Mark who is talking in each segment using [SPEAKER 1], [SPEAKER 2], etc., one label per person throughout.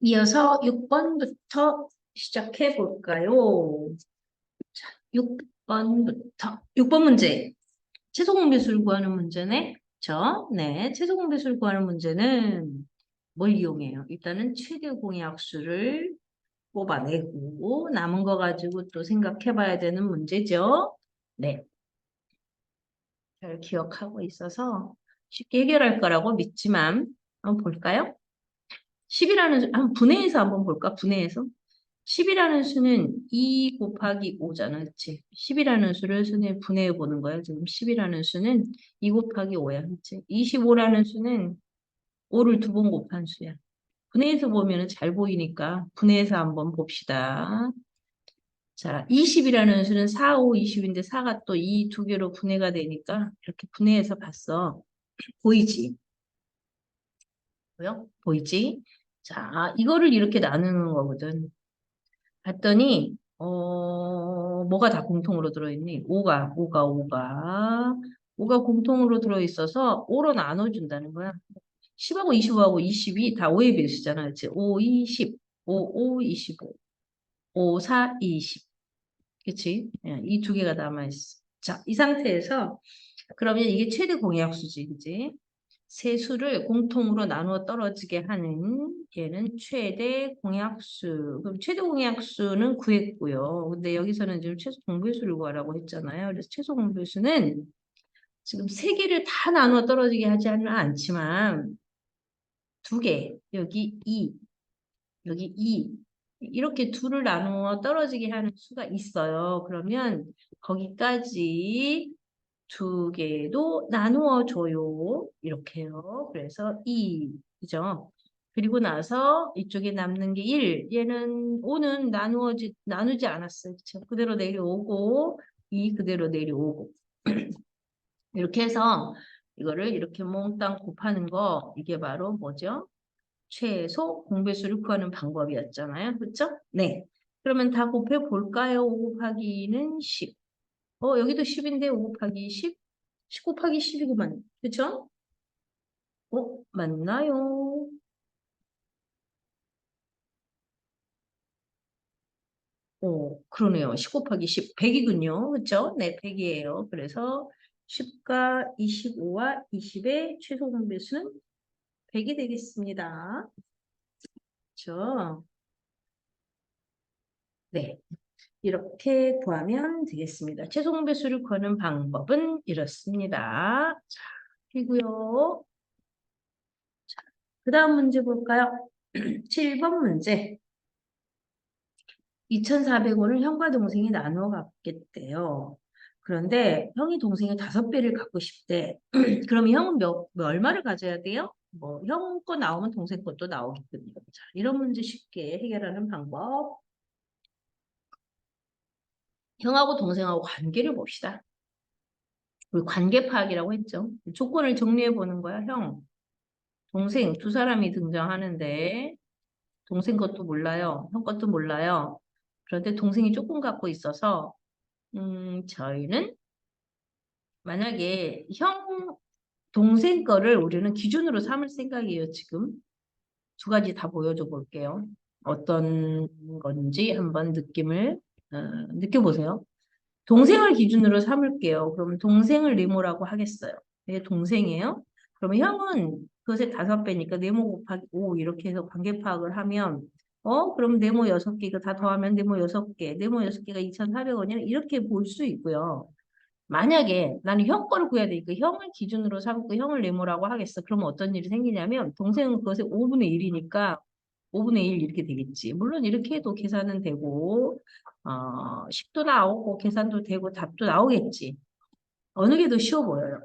[SPEAKER 1] 이어서 6번부터 시작해 볼까요? 자, 6번부터. 6번 문제. 최소 공배수를 구하는 문제네. 그쵸? 네. 최소 공배수를 구하는 문제는 뭘 이용해요? 일단은 최대 공약수를 뽑아내고 남은 거 가지고 또 생각해 봐야 되는 문제죠. 네. 잘 기억하고 있어서 쉽게 해결할 거라고 믿지만 한번 볼까요? 10이라는 분해해서 한번 볼까? 분해해서. 10이라는 수는 2 곱하기 5잖아. 그치? 10이라는 수를 선생님 분해해 보는 거야. 지금 10이라는 수는 2 곱하기 5야. 그치? 25라는 수는 5를 두 번 곱한 수야. 분해해서 보면 잘 보이니까 분해해서 한번 봅시다. 자, 20이라는 수는 4, 5, 20인데 4가 또 이 두 개로 분해가 되니까 이렇게 분해해서 봤어. 보이지? 보여? 보이지? 자, 이거를 이렇게 나누는 거거든. 봤더니 뭐가 다 공통으로 들어있니? 5가 공통으로 들어있어서 5로 나눠준다는 거야. 10하고 25하고 20이 다 5의 배수잖아. 그치? 5, 20, 5, 5, 25, 5, 4, 20. 그치? 이 두 개가 남아있어. 자, 이 상태에서 그러면 이게 최대 공약수지. 그치? 세 수를 공통으로 나누어 떨어지게 하는 얘는 최대 공약수. 그럼 최대 공약수는 구했고요. 근데 여기서는 지금 최소 공배수를 구하라고 했잖아요. 그래서 최소 공배수는 지금 세 개를 다 나누어 떨어지게 하지는 않지만 두 개, 여기 2, 여기 2. 이렇게 둘을 나누어 떨어지게 하는 수가 있어요. 그러면 거기까지 두 개도 나누어 줘요. 이렇게요. 그래서 2, 그죠? 그리고 나서 이쪽에 남는 게 1. 얘는 5는 나누지 않았어요. 그쵸? 그대로 내려오고 2 그대로 내려오고 이렇게 해서 이거를 이렇게 몽땅 곱하는 거 이게 바로 뭐죠? 최소 공배수를 구하는 방법이었잖아요. 그렇죠? 네. 그러면 다 곱해 볼까요? 5 곱하기 2는 10. 여기도 10인데 5 곱하기 10? 10 곱하기 10이구만. 그쵸? 맞나요? 그러네요. 10 곱하기 10, 100이군요. 그쵸? 네, 100이에요. 그래서 10과 25와 20의 최소 공배수는 100이 되겠습니다. 그쵸? 네. 이렇게 구하면 되겠습니다. 최소 공배수를 구하는 방법은 이렇습니다. 자, 그리고요. 그 다음 문제 볼까요? 7번 문제. 2,400원을 형과 동생이 나누어 갚겠대요. 그런데 형이 동생의 5배를 갖고 싶대. 그러면 형은 얼마를 가져야 돼요? 뭐, 형 거 나오면 동생 것도 나오겠군요. 자, 이런 문제 쉽게 해결하는 방법. 형하고 동생하고 관계를 봅시다. 우리 관계 파악이라고 했죠. 조건을 정리해 보는 거야. 형, 동생 두 사람이 등장하는데 동생 것도 몰라요. 형 것도 몰라요. 그런데 동생이 조금 갖고 있어서 저희는 만약에 형 동생 거를 우리는 기준으로 삼을 생각이에요. 지금 두 가지 다 보여줘 볼게요. 어떤 건지 한번 느낌을 느껴보세요. 동생을 기준으로 삼을게요. 그러면 동생을 네모라고 하겠어요. 이게 동생이에요. 그러면 형은 그것의 5배니까 네모 곱하기 5 이렇게 해서 관계 파악을 하면 그럼 네모 6개 이거 다 더하면 네모 6개 네모 6개가 2,400원이야 이렇게 볼 수 있고요. 만약에 나는 형 거를 구해야 되니까 형을 기준으로 삼고 형을 네모라고 하겠어. 그러면 어떤 일이 생기냐면 동생은 그것의 5분의 1이니까 5분의 1 이렇게 되겠지. 물론 이렇게 해도 계산은 되고 10도 나오고 계산도 되고 답도 나오겠지. 어느 게 더 쉬워 보여요?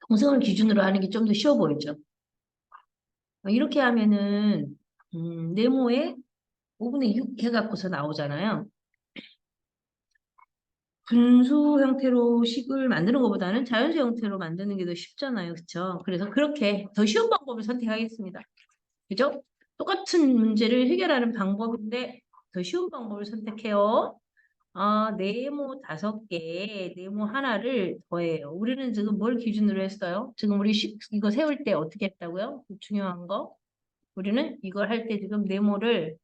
[SPEAKER 1] 동생을 기준으로 하는 게 좀 더 쉬워 보이죠? 이렇게 하면은 네모에 5분의 6 해갖고서 나오잖아요. 분수 형태로 식을 만드는 것보다는 자연수 형태로 만드는 게 더 쉽잖아요. 그렇죠? 그래서 그렇게 더 쉬운 방법을 선택하겠습니다. 그죠? 똑같은 문제를 해결하는 방법인데 더 쉬운 방법을 선택해요. 네모 5개, 네모 하나를 더해요. 우리는 지금 뭘 기준으로 했어요? 지금 우리 이거 세울 때 어떻게 했다고요? 중요한 거. 우리는 이걸 할 때 지금 네모를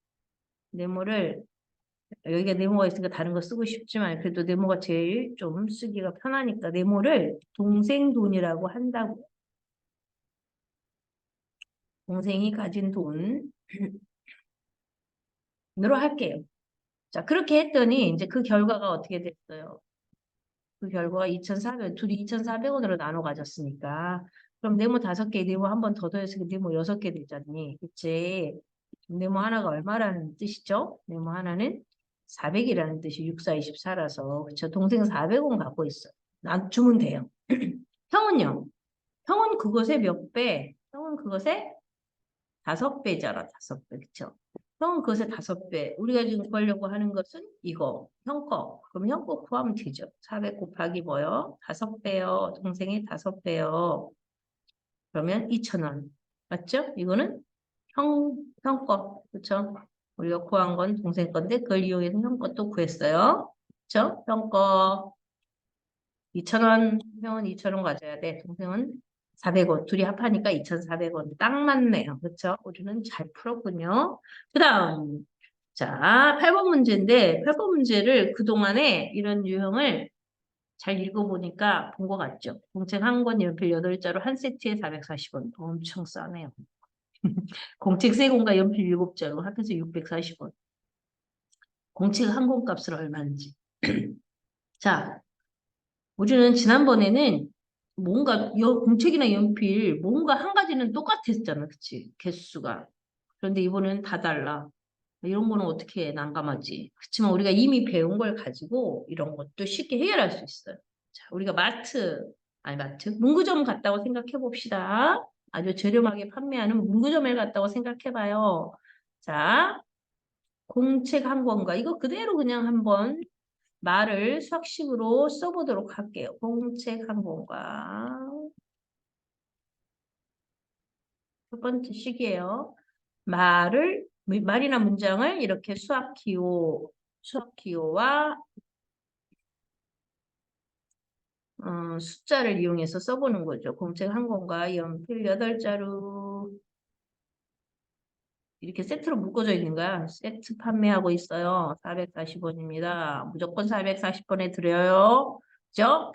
[SPEAKER 1] 여기가 네모가 있으니까 다른 거 쓰고 싶지만 그래도 네모가 제일 좀 쓰기가 편하니까 네모를 동생 돈이라고 한다고. 동생이 가진 돈으로 할게요. 자, 그렇게 했더니 이제 그 결과가 어떻게 됐어요? 그 결과가 2,400, 둘이 2,400원으로 나눠 가졌으니까. 그럼 네모 5개, 네모 한 번 더 더해서 네모 6개 되잖니. 그치? 네모 하나가 얼마라는 뜻이죠? 네모 하나는 400이라는 뜻이 6, 4, 24라서. 그쵸? 동생 400원 갖고 있어. 나 주면 돼요. 형은요? 형은 그것의 몇 배? 형은 그것의 5배잖아, 5배. 그쵸? 형은 그것의 5배. 우리가 지금 구하려고 하는 것은 이거, 형 거. 그럼 형 거 구하면 되죠. 400 곱하기 뭐요? 5배요. 동생이 5배요. 그러면 2,000원. 맞죠? 이거는 형 거. 그쵸? 우리가 구한 건 동생 건데 그걸 이용해서 형 것도 구했어요. 그쵸? 형 거. 2,000원, 형은 2,000원 가져야 돼. 동생은 400원. 둘이 합하니까 2,400원. 딱 맞네요. 그렇죠? 우리는 잘 풀었군요. 그 다음. 자, 8번 문제인데, 8번 문제를 그동안에 이런 유형을 잘 읽어보니까 본 것 같죠? 공책 한 권 연필 8자로 한 세트에 440원. 엄청 싸네요. 공책 3권과 연필 7자로 합해서 640원. 공책 한 권 값은 얼마인지. 자, 우리는 지난번에는 뭔가 공책이나 연필 뭔가 한 가지는 똑같았잖아. 그치? 개수가. 그런데 이번엔 다 달라. 이런 거는 어떻게 난감하지? 그렇지만 우리가 이미 배운 걸 가지고 이런 것도 쉽게 해결할 수 있어요. 자, 우리가 문구점 갔다고 생각해 봅시다. 아주 저렴하게 판매하는 문구점에 갔다고 생각해 봐요. 자, 공책 한 권과 이거 그대로 그냥 한번 말을 수학식으로 써보도록 할게요. 공책 한 권과 첫 번째 식이에요. 말이나 문장을 이렇게 수학 기호와 숫자를 이용해서 써보는 거죠. 공책 한 권과 연필 8자루 이렇게 세트로 묶어져 있는 거야. 세트 판매하고 있어요. 440원입니다. 무조건 440원에 드려요. 그죠?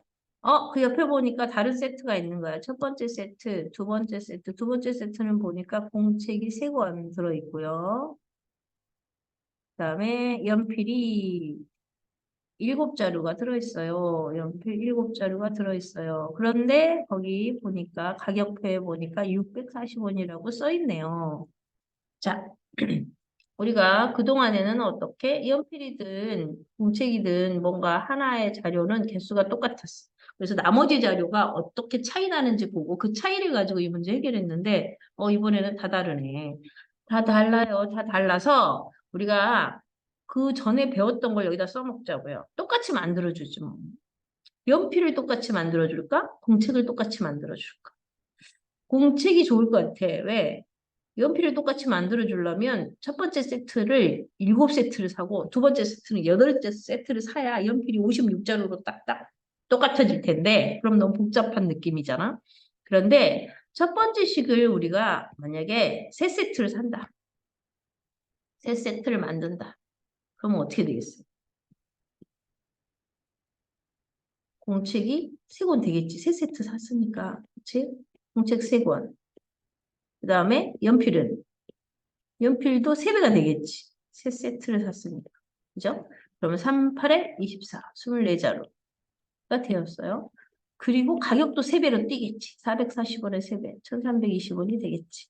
[SPEAKER 1] 그 옆에 보니까 다른 세트가 있는 거야. 첫 번째 세트, 두 번째 세트. 두 번째 세트는 보니까 공책이 3권 들어있고요. 그다음에 연필이 7자루가 들어있어요. 연필 7자루가 들어있어요. 그런데 거기 보니까 가격표에 보니까 640원이라고 써 있네요. 자, 우리가 그동안에는 어떻게 연필이든 공책이든 뭔가 하나의 자료는 개수가 똑같았어. 그래서 나머지 자료가 어떻게 차이 나는지 보고 그 차이를 가지고 이 문제 해결했는데 이번에는 다 다르네. 다 달라요. 다 달라서 우리가 그 전에 배웠던 걸 여기다 써먹자고요. 똑같이 만들어주지 뭐. 연필을 똑같이 만들어줄까? 공책을 똑같이 만들어줄까? 공책이 좋을 것 같아. 왜? 연필을 똑같이 만들어 주려면 첫 번째 세트를 7세트를 사고 두 번째 세트는 8세트를 사야 연필이 56자루로 딱딱 똑같아질 텐데 그럼 너무 복잡한 느낌이잖아. 그런데 첫 번째 식을 우리가 만약에 3세트를 산다. 3세트를 만든다. 그러면 어떻게 되겠어? 공책이 3권 되겠지. 3세트 샀으니까. 그치? 공책 3권. 그 다음에 연필도 3배가 되겠지. 3세트를 샀으니까. 그죠? 그러면 3, 8에 24, 24자루가 되었어요. 그리고 가격도 3배로 뛰겠지. 440원에 3배, 1320원이 되겠지.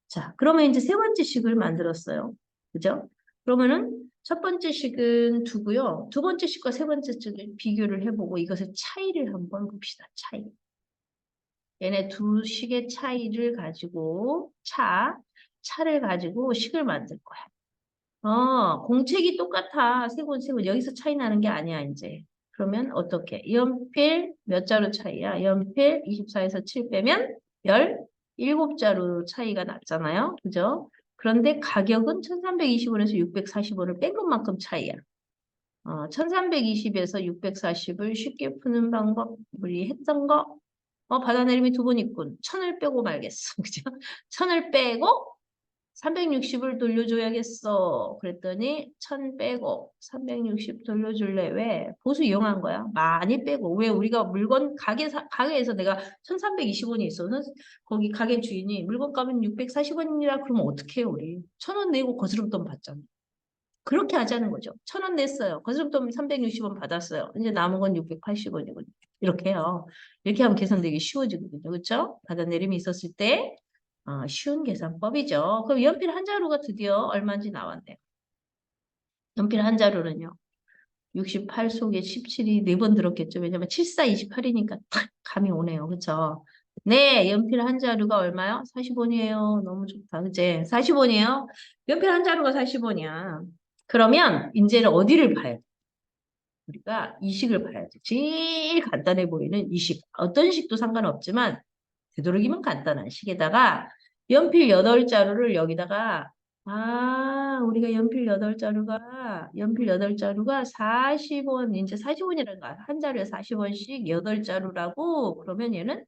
[SPEAKER 1] 자, 그러면 이제 세 번째 식을 만들었어요. 그죠? 그러면은 첫 번째 식은 두고요. 두 번째 식과 세 번째 식을 비교를 해보고 이것의 차이를 한번 봅시다. 차이. 얘네 두 식의 차이를 가지고 차를 가지고 식을 만들 거야. 공책이 똑같아. 세 권. 여기서 차이 나는 게 아니야, 이제. 그러면 어떻게? 연필 몇 자루 차이야? 연필 24에서 7 빼면 17자루 차이가 났잖아요. 그죠? 그런데 가격은 1320원에서 640원을 뺀 것만큼 차이야. 1320에서 640을 쉽게 푸는 방법, 우리 했던 거, 받아내림이 두 번 있군. 1000을 빼고 말겠어. 그죠? 1000을 빼고 360을 돌려줘야겠어. 그랬더니 1000 빼고 360 돌려줄래? 왜? 보수 이용한 거야. 많이 빼고. 왜? 우리가 물건 가게에서 내가 1320원이 있어. 거기 가게 주인이 물건 값은 640원이라 그러면 어떡해 우리. 1000원 내고 거스름돈 받잖아. 그렇게 하자는 거죠. 1000원 냈어요. 거스름돈 360원 받았어요. 이제 남은 건 680원이거든요. 이렇게 해요. 이렇게 하면 계산되기 쉬워지거든요. 그렇죠? 받아내림이 있었을 때 쉬운 계산법이죠. 그럼 연필 한 자루가 드디어 얼마인지 나왔네요. 연필 한 자루는요. 68 속에 17이 4번 들었겠죠. 왜냐면 74, 28이니까 딱 감이 오네요. 그렇죠? 네, 연필 한 자루가 얼마요? 40원이에요. 너무 좋다. 그제? 40원이에요? 연필 한 자루가 40원이야. 그러면 이제는 어디를 봐야 돼? 우리가 이 식을 봐야지. 제일 간단해 보이는 이 식. 어떤 식도 상관없지만 되도록이면 간단한 식에다가 연필 8자루를 여기다가 우리가 연필 8자루가 40원, 이제 40원이라는 거야. 한 자루에 40원씩 8자루라고 그러면 얘는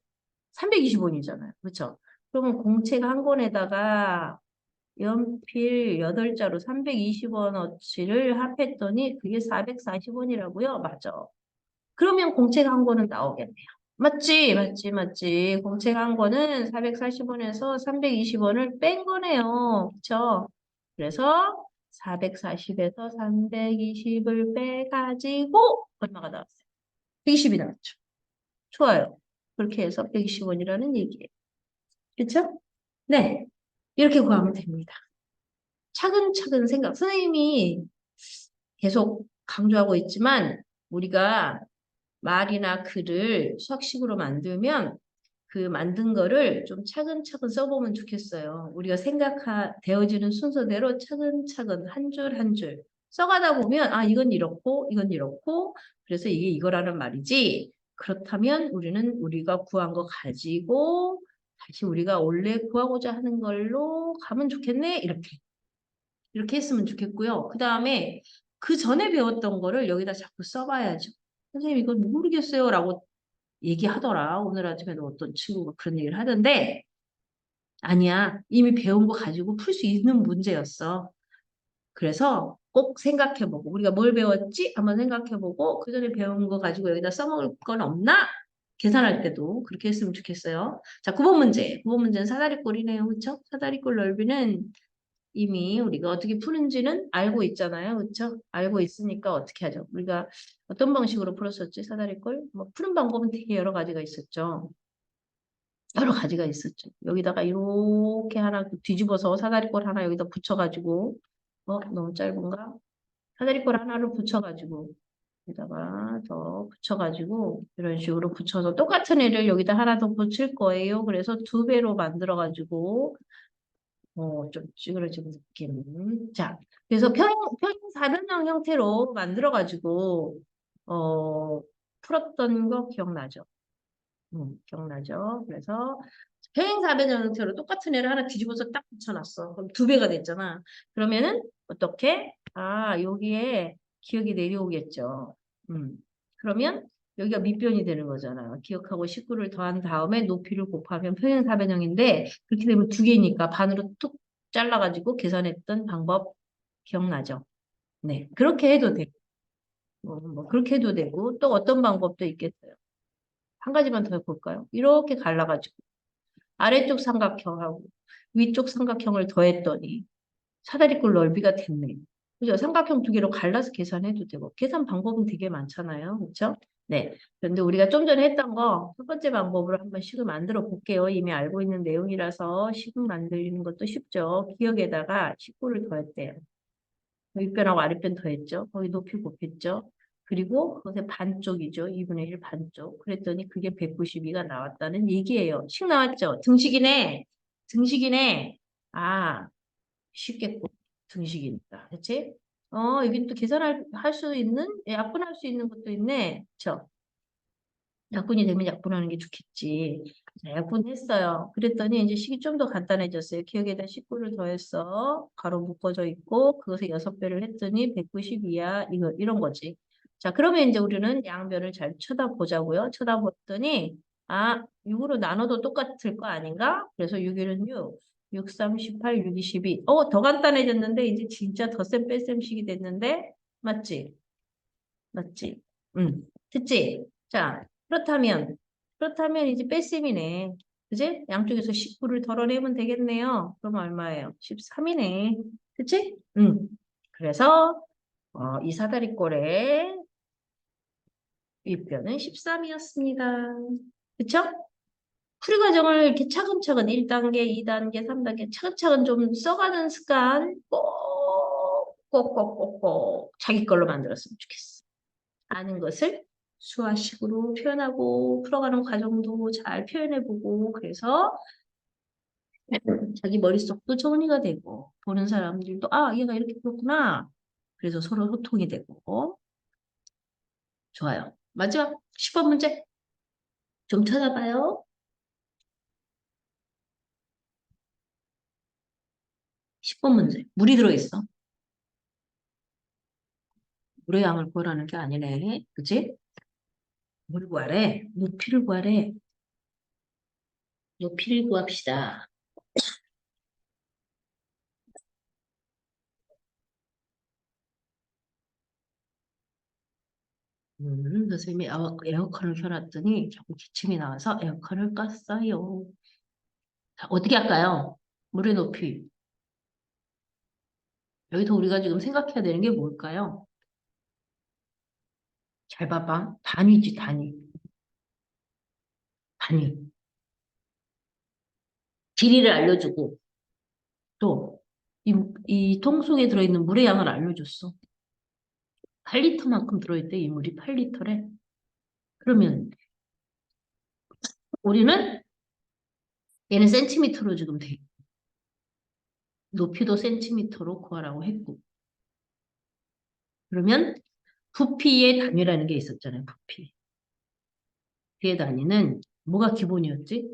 [SPEAKER 1] 320원이잖아요. 그렇죠? 그러면 공책 한 권에다가 연필 8자루 320원어치를 합했더니 그게 440원이라고요? 맞아. 그러면 공책 한 권은 나오겠네요. 맞지, 맞지, 맞지. 공책 한 권은 440원에서 320원을 뺀 거네요. 그쵸? 그래서 440에서 320을 빼가지고 얼마가 나왔어요? 120이 나왔죠. 좋아요. 그렇게 해서 120원이라는 얘기예요. 그쵸? 네. 이렇게 구하면 됩니다. 차근차근 생각. 선생님이 계속 강조하고 있지만 우리가 말이나 글을 수학식으로 만들면 그 만든 거를 좀 차근차근 써보면 좋겠어요. 우리가 되어지는 순서대로 차근차근 한 줄 한 줄 써가다 보면 이건 이렇고 이건 이렇고 그래서 이게 이거라는 말이지. 그렇다면 우리는 우리가 구한 거 가지고 다시 우리가 원래 구하고자 하는 걸로 가면 좋겠네. 이렇게 했으면 좋겠고요. 그 다음에 그 전에 배웠던 거를 여기다 자꾸 써봐야죠. 선생님 이건 모르겠어요 라고 얘기하더라. 오늘 아침에도 어떤 친구가 그런 얘기를 하던데 아니야. 이미 배운 거 가지고 풀 수 있는 문제였어. 그래서 꼭 생각해보고 우리가 뭘 배웠지? 한번 생각해보고 그 전에 배운 거 가지고 여기다 써먹을 건 없나? 계산할 때도 그렇게 했으면 좋겠어요. 자, 9번 문제. 9번 문제는 사다리꼴이네요. 그렇죠? 사다리꼴 넓이는 이미 우리가 어떻게 푸는지는 알고 있잖아요. 그렇죠? 알고 있으니까 어떻게 하죠? 우리가 어떤 방식으로 풀었었지? 사다리꼴? 뭐 푸는 방법은 되게 여러 가지가 있었죠. 여러 가지가 있었죠. 여기다가 이렇게 하나 뒤집어서 사다리꼴 하나 여기다 붙여가지고 너무 짧은가? 사다리꼴 하나를 붙여가지고 여기다가 더 붙여가지고 이런 식으로 붙여서 똑같은 애를 여기다 하나 더 붙일 거예요. 그래서 2배로 만들어가지고 좀 찌그러지는 느낌. 자, 그래서 평행사변형 형태로 만들어가지고 풀었던 거 기억나죠? 기억나죠? 그래서 평행사변형 형태로 똑같은 애를 하나 뒤집어서 딱 붙여놨어. 그럼 2배가 됐잖아. 그러면은 어떻게? 여기에 기억이 내려오겠죠. 그러면 여기가 밑변이 되는 거잖아. 기억하고 19를 더한 다음에 높이를 곱하면 평행사변형인데 그렇게 되면 2개니까 반으로 툭 잘라가지고 계산했던 방법 기억나죠? 네, 그렇게 해도 되고 그렇게 해도 되고 또 어떤 방법도 있겠어요. 한 가지만 더 볼까요? 이렇게 갈라가지고 아래쪽 삼각형하고 위쪽 삼각형을 더했더니 사다리꼴 넓이가 됐네. 그죠? 삼각형 2개로 갈라서 계산해도 되고 계산 방법은 되게 많잖아요. 그렇죠? 네. 그런데 우리가 좀 전에 했던 거 첫 번째 방법으로 한번 식을 만들어 볼게요. 이미 알고 있는 내용이라서 식을 만들는 것도 쉽죠. 기억에다가 19를 더했대요. 윗변하고 아랫변 더했죠. 거기 높이 곱했죠. 그리고 그것의 반쪽이죠. 2분의 1 반쪽. 그랬더니 그게 192가 나왔다는 얘기예요. 식 나왔죠? 등식이네. 등식이네. 쉽겠고 등식이니까. 그치? 여긴 또 계산할 수 있는, 약분할 수 있는 것도 있네. 그쵸? 약분이 되면 약분하는 게 좋겠지. 자, 약분했어요. 그랬더니 이제 식이 좀 더 간단해졌어요. 기억에다 19를 더했어. 가로 묶어져 있고 그것에 6배를 했더니 192야. 이런 거지. 자, 그러면 이제 우리는 양변을 잘 쳐다보자고요. 쳐다봤더니 6으로 나눠도 똑같을 거 아닌가? 그래서 6일은 6. 6, 3, 18, 6, 22. 더 간단해졌는데, 이제 진짜 덧셈 뺄셈식이 됐는데, 맞지? 맞지? 응. 됐지? 자, 그렇다면 이제 뺄셈이네. 그지? 양쪽에서 19를 덜어내면 되겠네요. 그럼 얼마예요? 13이네. 그치? 응. 그래서, 이 사다리꼴의 윗변은 13이었습니다. 그쵸? 풀이 과정을 이렇게 차근차근 1단계, 2단계, 3단계 차근차근 좀 써가는 습관 꼭꼭꼭꼭꼭 자기 걸로 만들었으면 좋겠어. 아는 것을 수화식으로 표현하고 풀어가는 과정도 잘 표현해보고 그래서 자기 머릿속도 정리가 되고 보는 사람들도 아 얘가 이렇게 그렇구나. 그래서 서로 소통이 되고 좋아요. 마지막 10번 문제 좀 찾아봐요. 10번 문제 물이 들어있어. 물의 양을 구하라는 게 아니네. 그치? 뭘 구하래? 높이를 구하래. 높이를 구합시다. 선생님이 에어컨을 켜놨더니 자꾸 기침이 나와서 에어컨을 껐어요. 자, 어떻게 할까요? 물의 높이. 여기서 우리가 지금 생각해야 되는 게 뭘까요? 잘 봐봐. 단위지, 단위. 단위. 길이를 알려주고, 또, 이 통속에 들어있는 물의 양을 알려줬어. 8리터만큼 들어있대, 이 물이 8리터래. 그러면, 우리는 얘는 센티미터로 지금 돼. 높이도 센티미터로 구하라고 했고. 그러면, 부피의 단위라는 게 있었잖아요, 부피. 부피의 단위는 뭐가 기본이었지?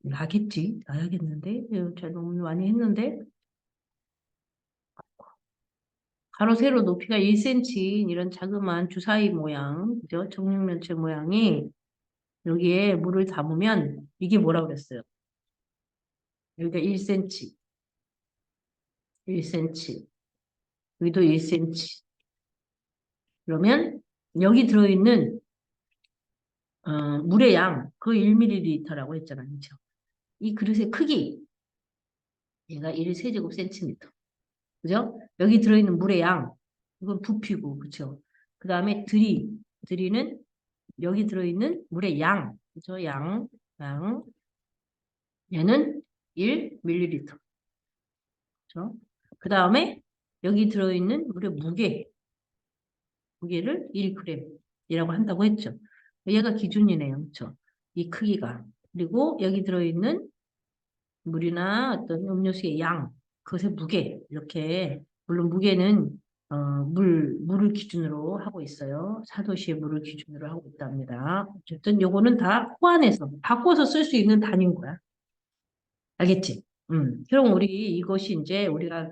[SPEAKER 1] 나겠지? 나야겠는데? 제가 너무 많이 했는데? 가로 세로 높이가 1cm인 이런 자그마한 주사위 모양, 그죠? 정육면체 모양이 여기에 물을 담으면 이게 뭐라고 그랬어요? 여기가 1cm, 1cm, 여기도 1cm. 그러면 여기 들어있는 물의 양, 그 1ml라고 했잖아요. 그죠? 이 그릇의 크기, 얘가 1세제곱센티미터. 그죠? 여기 들어있는 물의 양, 이건 부피고, 그죠? 그 다음에 들이는 여기 들어있는 물의 양, 그죠? 양. 얘는 1ml. 그죠? 그 다음에 여기 들어있는 물의 무게를 1g이라고 한다고 했죠. 얘가 기준이네요. 그죠? 이 크기가. 그리고 여기 들어있는 물이나 어떤 음료수의 양, 그것의 무게, 이렇게, 물론 무게는, 물을 기준으로 하고 있어요. 사도시의 물을 기준으로 하고 있답니다. 어쨌든 요거는 다 호환해서, 바꿔서 쓸 수 있는 단위인 거야. 알겠지? 그럼 우리 이것이 이제 우리가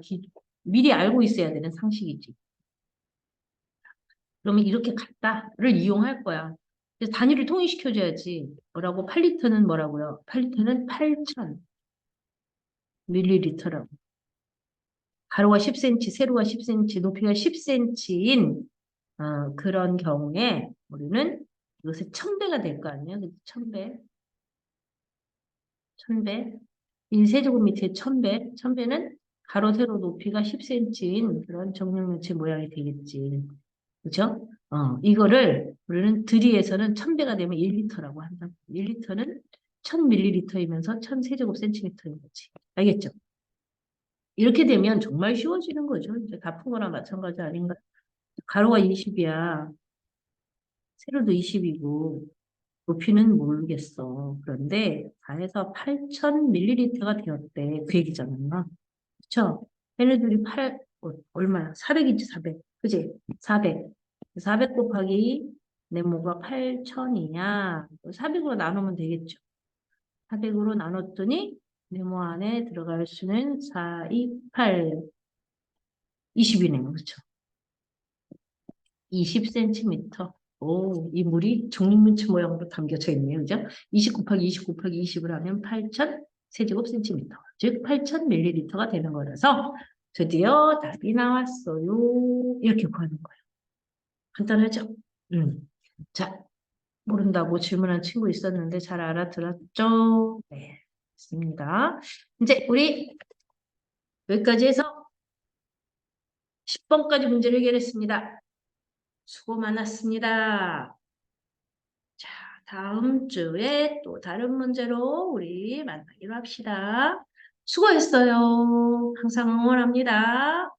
[SPEAKER 1] 미리 알고 있어야 되는 상식이지. 그러면 이렇게 같다를 이용할 거야. 그래서 단위를 통일시켜줘야지. 뭐라고? 8리터는 뭐라고요? 8리터는 8,000 밀리리터라고. 가로가 10cm, 세로가 10cm, 높이가 10cm인 그런 경우에 우리는 이것의 1000배가 될 거 아니에요? 1000배. 1000배. 1세제곱미터의 1000배. 1000배는 가로, 세로 높이가 10cm인 그런 정육면체 모양이 되겠지. 그죠? 이거를 우리는 드리에서는 1000배가 되면 1리터라고 한다. 1리터는 1000ml이면서 1000세제곱센티미터인 거지. 알겠죠? 이렇게 되면 정말 쉬워지는 거죠. 이제 다 푼 거랑 마찬가지 아닌가? 가로가 20이야. 세로도 20이고, 높이는 모르겠어. 그런데 다 해서 8000ml가 되었대. 그 얘기잖아. 그쵸? 얘네들이 얼마야? 400이지, 400. 그지? 400. 400 곱하기 네모가 8000이냐? 400으로 나누면 되겠죠. 400으로 나눴더니 네모 안에 들어갈 수는 4, 2, 8, 20이네요. 그렇죠? 20cm. 오, 이 물이 종이문치 모양으로 담겨져 있네요. 그죠? 20 곱하기 20 곱하기 20을 하면 8000 세제곱센티미터, 즉 8000ml가 되는 거라서 드디어 답이 나왔어요. 이렇게 구하는 거예요. 간단하죠? 자, 모른다고 질문한 친구 있었는데 잘 알아들었죠? 네, 맞습니다. 이제 우리 여기까지 해서 10번까지 문제를 해결했습니다. 수고 많았습니다. 자, 다음 주에 또 다른 문제로 우리 만나기로 합시다. 수고했어요. 항상 응원합니다.